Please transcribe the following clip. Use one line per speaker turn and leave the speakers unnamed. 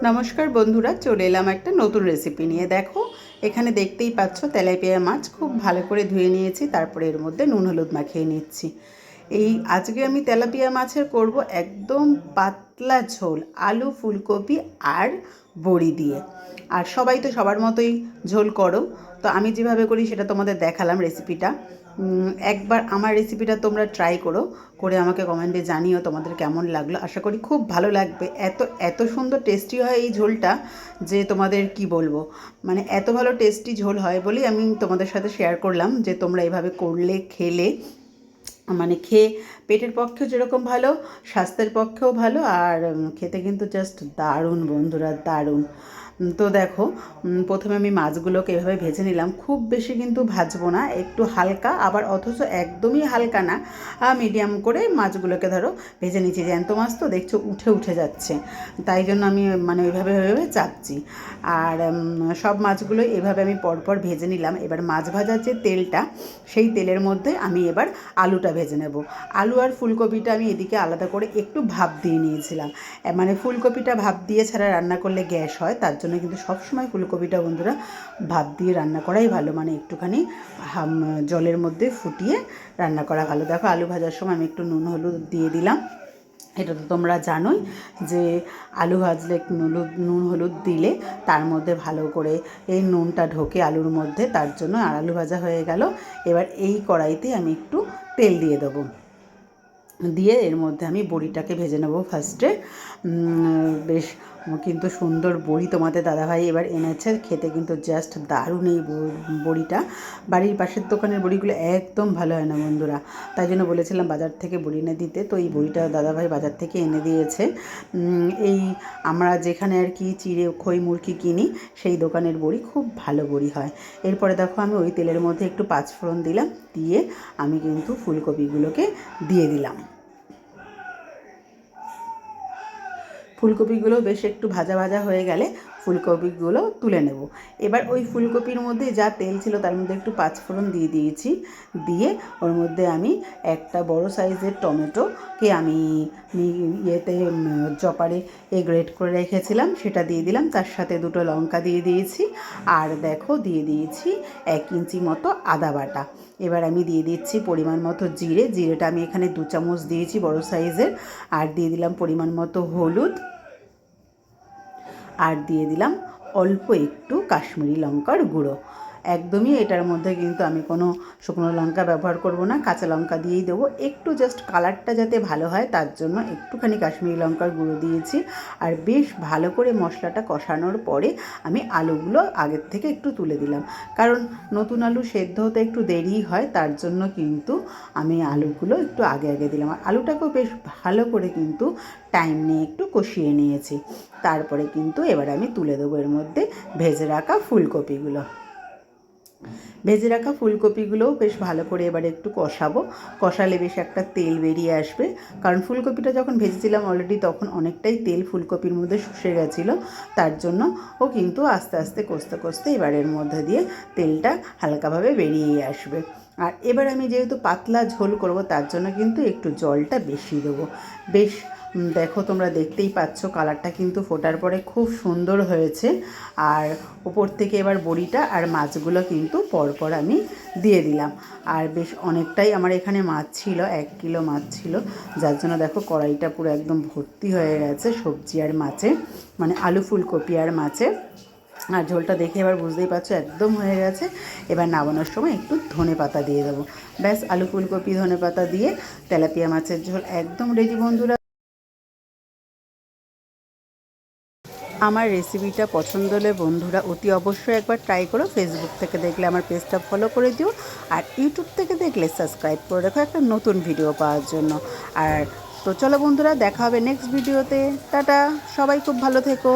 নমস্কার বন্ধুরা, চলে এলাম একটা নতুন রেসিপি নিয়ে। দেখো, এখানে দেখতেই পাচ্ছ তেলাপিয়া মাছ খুব ভালো করে ধুয়ে নিয়েছি, তারপরে এর মধ্যে নুন হলুদ মাখিয়ে নিচ্ছি। আজকে আমি তেলাপিয়া মাছের করব একদম পাতলা ঝোল, আলু ফুলকপি আর বড়ি দিয়ে। আর সবাই তো সবার মতোই ঝোল করো, তো আমি যেভাবে করি সেটা তোমাদের দেখালাম রেসিপিটা। একবার আমার রেসিপিটা তোমরা ট্রাই করো, করে আমাকে কমেন্টে জানিও তোমাদের কেমন লাগলো। আশা করি খুব ভালো লাগবে। এত এত সুন্দর টেস্টি হয় এই ঝোলটা যে তোমাদের কি বলবো, মানে এত ভালো টেস্টি ঝোল হয় বলেই আমি তোমাদের সাথে শেয়ার করলাম যে তোমরা এভাবে করলে খেলে মানে খেয়ে পেটের পক্ষেও যেরকম ভালো, স্বাস্থ্যের পক্ষেও ভালো, আর খেতে কিন্তু জাস্ট দারুণ বন্ধুরা, দারুণ। তো দেখো, প্রথমে আমি মাছগুলোকে এভাবে ভেজে নিলাম। খুব বেশি কিন্তু ভাজবো না, একটু হালকা, আবার অথচ একদমই হালকা না, মিডিয়াম করে মাছগুলোকে ধরো ভেজে নিচ্ছি। জ্যান্ত মাছ তো দেখছো উঠে উঠে যাচ্ছে, তাই জন্য আমি মানে ওইভাবে ওইভাবে চাপছি। আর সব মাছগুলো এভাবে আমি পরপর ভেজে নিলাম। এবার মাছ ভাজার যে তেলটা, সেই তেলের মধ্যে আমি এবার আলুটা ভেজে নেব। আলু আর ফুলকপিটা আমি এদিকে আলাদা করে একটু ভাপ দিয়ে নিয়েছিলাম। মানে ফুলকপিটা ভাপ দিয়ে ছাড়া রান্না করলে গ্যাস হয়, তার জন্য কিন্তু সবসময় ফুলকপিটা বন্ধুরা ভাপ দিয়ে রান্না করাই ভালো, মানে একটুখানি জলের মধ্যে ফুটিয়ে রান্না করা ভালো। দেখো, আলু ভাজার সময় আমি একটু নুন হলুদ দিয়ে দিলাম। এটা তো তোমরা জানোই যে আলু ভাজলে নুন হলুদ দিলে তার মধ্যে ভালো করে এই নুনটা ঢোকে আলুর মধ্যে, তার জন্য। আর আলু ভাজা হয়ে গেল। এবার এই কড়াইতে আমি একটু তেল দিয়ে দেবো, দিয়ে এর মধ্যে আমি বড়িটাকে ভেজে নেব ফার্স্টে। বেশ কিন্তু সুন্দর বড়ি তোমাদের দাদাভাই এবার এনেছে, খেতে কিন্তু জাস্ট দারুণ এই বড়িটা। বাড়ির পাশের দোকানের বড়িগুলো একদম ভালো হয় না বন্ধুরা, তাই জন্য বলেছিলাম বাজার থেকে বড়ি এনে দিতে। তো এই বড়িটা দাদাভাই বাজার থেকে এনে দিয়েছে। এই আমরা যেখানে আর কি চিড়ে খই মুরগি কিনি, সেই দোকানের বড়ি খুব ভালো বড়ি হয়। এরপরে দেখো, আমি ওই তেলের মধ্যে একটু পাঁচফোড়ন দিলাম, দিয়ে আমি কিন্তু ফুলকপিগুলোকে দিয়ে দিলাম। ফুলকপিগুলো বেশ একটু ভাজা ভাজা হয়ে গেলে ফুলকপিগুলো তুলে নেব। এবার ওই ফুলকপির মধ্যে যা তেল ছিল তার মধ্যে একটু পাঁচফোড়ন দিয়ে দিয়েছি, দিয়ে ওর মধ্যে আমি একটা বড় সাইজের টমেটোকে আমি ইয়েতে চপারে গ্রেট করে রেখেছিলাম, সেটা দিয়ে দিলাম। তার সাথে দুটো লঙ্কা দিয়ে দিয়েছি, আর দেখো দিয়ে দিয়েছি 1 ইঞ্চি মতো আদা বাটা। এবার আমি দিয়ে দিচ্ছি পরিমাণ মতো জিরেটা আমি এখানে 2 চামচ দিয়েছি বড় সাইজের। আর দিয়ে দিলাম পরিমাণ মতো হলুদ, আর দিয়ে দিলাম অল্প একটু কাশ্মীরি লঙ্কার গুঁড়ো। একদমই এটার মধ্যে কিন্তু আমি কোনো শুকনো লঙ্কা ব্যবহার করব না, কাঁচা লঙ্কা দিয়েই দেবো। একটু জাস্ট কালারটা যাতে ভালো হয় তার জন্য একটুখানি কাশ্মীরি লঙ্কার গুঁড়ো দিয়েছি। আর বেশ ভালো করে মশলাটা কষানোর পরে আমি আলুগুলো আগের থেকে একটু তুলে দিলাম, কারণ নতুন আলু সেদ্ধ হতে একটু দেরি হয়, তার জন্য কিন্তু আমি আলুগুলো একটু আগে আগে দিলাম। আর আলুটাকেও বেশ ভালো করে কিন্তু টাইম নিয়ে একটু কষিয়ে নিয়েছি। তারপরে কিন্তু এবার আমি তুলে দেবো এর মধ্যে ভেজে রাখা ফুলকপিগুলো। ভেজে রাখা ফুলকপিগুলোও বেশ ভালো করে এবার একটু কষাবো। কষালে বেশ একটা তেল বেরিয়ে আসবে, কারণ ফুলকপিটা যখন ভেজেছিলাম অলরেডি তখন অনেকটাই তেল ফুলকপির মধ্যে শুষে গেছিলো, তার জন্য ও কিন্তু আস্তে আস্তে কষতে কষতে এবার এর মধ্যে দিয়ে তেলটা হালকাভাবে বেরিয়েই আসবে। আর এবার আমি যেহেতু পাতলা ঝোল করব, তার জন্য কিন্তু একটু জলটা বেশি দেবো। বেশ দেখো, তোমরা দেখতেই পাচ্ছ কালারটা কিন্তু ফোটার পরে খুব সুন্দর হয়েছে। আর উপর থেকে এবার বড়িটা আর মাছগুলো কিন্তু পরপর আমি দিয়ে দিলাম। আর বেশ অনেকটাই আমার এখানে মাছ ছিল, 1 কিলো মাছ ছিল, যার জন্য দেখো কড়াইটা পুরো একদম ভর্তি হয়ে গেছে সবজি আর মাছে, মানে আলু ফুলকপি আর মাছে। আর ঝোলটা দেখে এবার বুঝতেই পারছো একদম হয়ে গেছে। এবার নামানোর সময় একটু ধনেপাতা দিয়ে দেবো। ব্যাস, আলু ফুলকপি ধনেপাতা দিয়ে তেলাপিয়া মাছের ঝোল একদম রেডি বন্ধুরা। আমার রেসিপিটা পছন্দ হলে বন্ধুরা অতি অবশ্যই একবার ট্রাই করো। ফেসবুক থেকে দেখলে আমার পেজটা ফলো করে দিও, আর ইউটিউব থেকে দেখলে সাবস্ক্রাইব করে রাখো একটা নতুন ভিডিও পাওয়ার জন্য। আর তো চলো বন্ধুরা, দেখা হবে নেক্সট ভিডিওতে। টাটা, সবাই খুব ভালো থেকো।